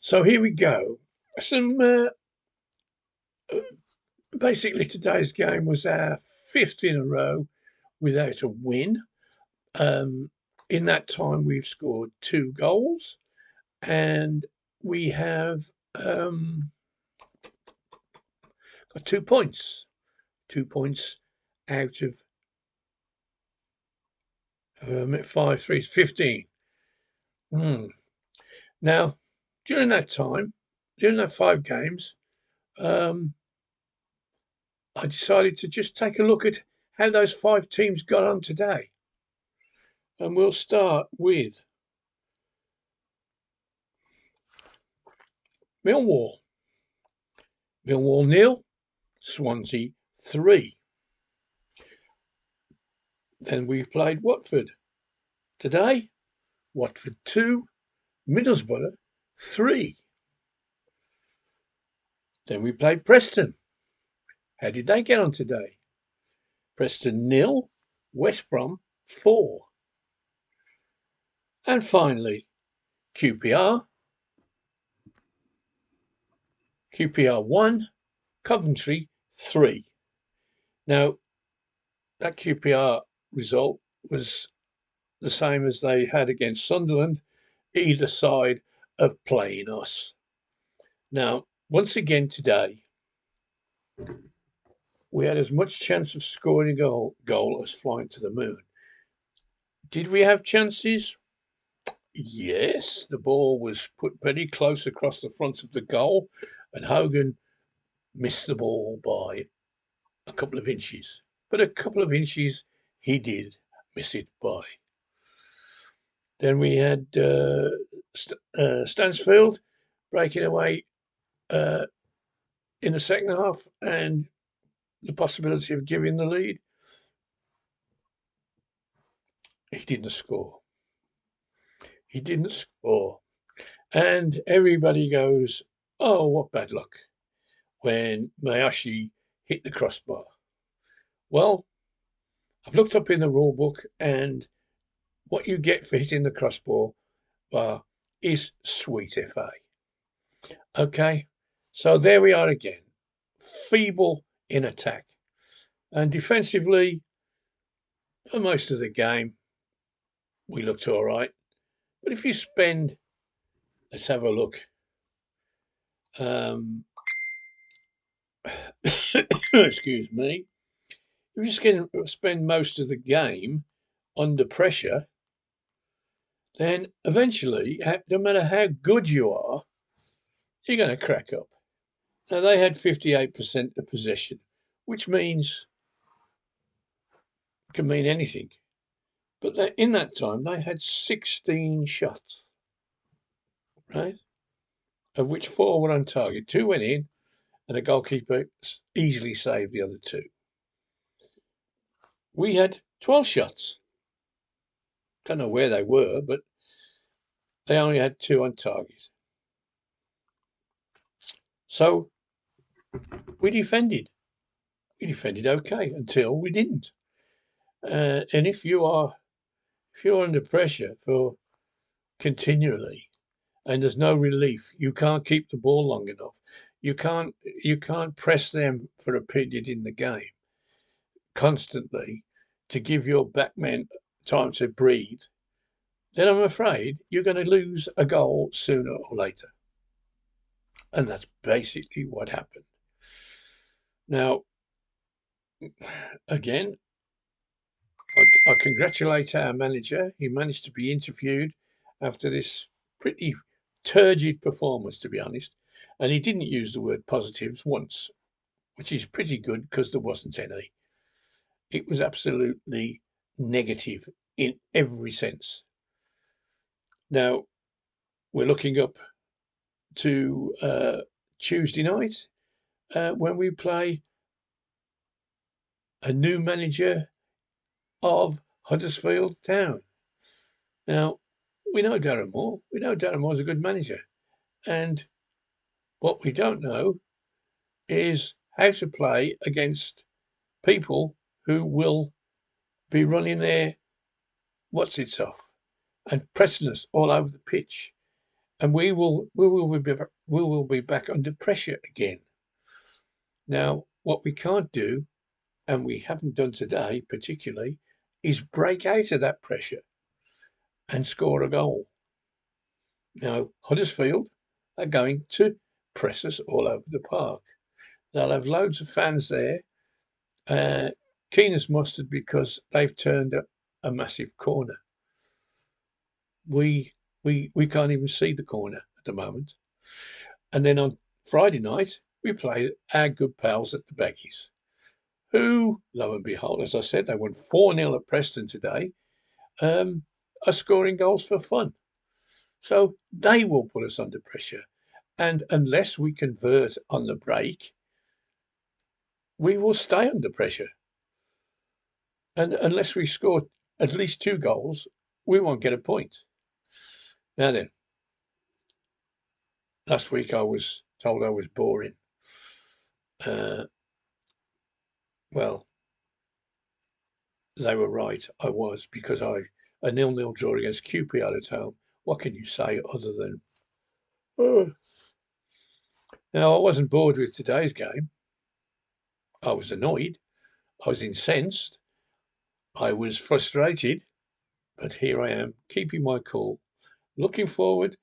So here we go. Some basically today's game was our fifth in a row without a win. Um, in that time, we've scored 2 goals, and we have got 2 points. 2 points out of 5 3 is 15. Now, during that time, during that 5 games, um, I decided to just take a look at how those 5 teams got on today. And we'll start with Millwall. Millwall 0, Swansea 3. Then we played Watford. Today, Watford 2, Middlesbrough 3. Then we played Preston. How did they get on today? Preston 0, West Brom 4. And finally, QPR 1, Coventry 3. Now, that QPR result was the same as they had against Sunderland, either side of playing us. Now, once again today, we had as much chance of scoring a goal as flying to the moon. Did we have chances? Yes, the ball was put very close across the front of the goal, and Hogan missed the ball by a couple of inches. But a couple of inches he did miss it by. Then we had Stansfield breaking away in the second half and the possibility of giving the lead. He didn't score. He didn't score. And everybody goes, oh, what bad luck, when Mayashi hit the crossbar. Well, I've looked up in the rule book, and what you get for hitting the crossbar is sweet FA. Okay, so there we are again. Feeble in attack. And defensively, for most of the game, we looked all right. But if you spend, let's have a look. Excuse me. If you spend most of the game under pressure, then eventually, no matter how good you are, you're going to crack up. Now, they had 58% of possession, which can mean anything. But in that time, they had 16 shots, right? Of which 4 were on target. 2 went in, and the goalkeeper easily saved the other 2. We had 12 shots. Don't know where they were, but they only had 2 on target. So we defended. We defended okay until we didn't. And if you're under pressure for continually, and there's no relief, you can't keep the ball long enough. You can't press them for a period in the game constantly to give your backmen time to breathe. Then I'm afraid you're going to lose a goal sooner or later. And that's basically what happened. Now, again, I congratulate our manager. He managed to be interviewed after this pretty turgid performance, to be honest. And he didn't use the word positives once, which is pretty good because there wasn't any. It was absolutely negative in every sense. Now, we're looking up to Tuesday night when we play a new manager of Huddersfield Town. Now, we know Darren Moore. We know Darren Moore's a good manager. And what we don't know is how to play against people who will be running their what's-its off and pressing us all over the pitch. and we will be back under pressure again. Now, what we can't do, and we haven't done today particularly, is break out of that pressure and score a goal. Now, Huddersfield are going to press us all over the park. They'll have loads of fans there, keen as mustard because they've turned a massive corner. We can't even see the corner at the moment. And then on Friday night, we play our good pals at the Baggies, who, lo and behold, as I said, they won 4-0 at Preston today, are scoring goals for fun. So they will put us under pressure. And unless we convert on the break, we will stay under pressure. And unless we score at least 2 goals, we won't get a point. Now then, last week I was told I was boring. Well, they were right. I was, because a 0-0 draw against QPR at home. What can you say other than, oh. Now, I wasn't bored with today's game. I was annoyed. I was incensed. I was frustrated. But here I am, keeping my cool, looking forward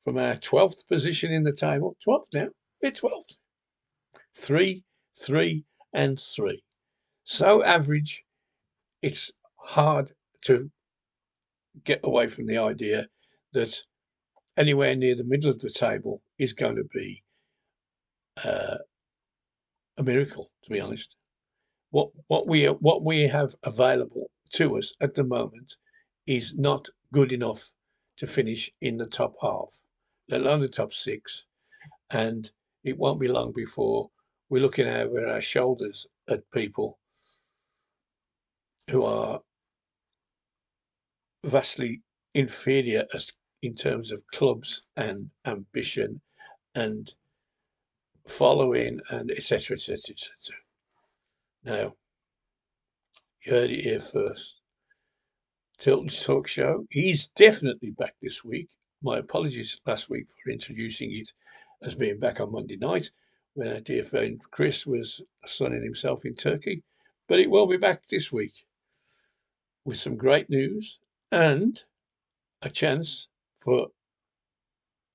from our 12th position in the table. 12th now. We're 12th. 3, 3, and 3. So average, it's hard to get away from the idea that anywhere near the middle of the table is going to be a miracle, to be honest. What we have available to us at the moment is not good enough to finish in the top half, let alone the top 6. And it won't be long before we're looking over our shoulders at people who are vastly inferior as in terms of clubs and ambition and following and etc. etc. etc. Now, you heard it here first. Tilton's talk show. He's definitely back this week. My apologies last week for introducing it as being back on Monday night when our dear friend Chris was sunning himself in Turkey. But it will be back this week with some great news and a chance for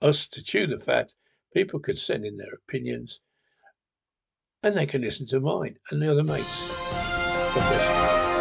us to chew the fat. People could send in their opinions and they can listen to mine and the other mates. God bless you.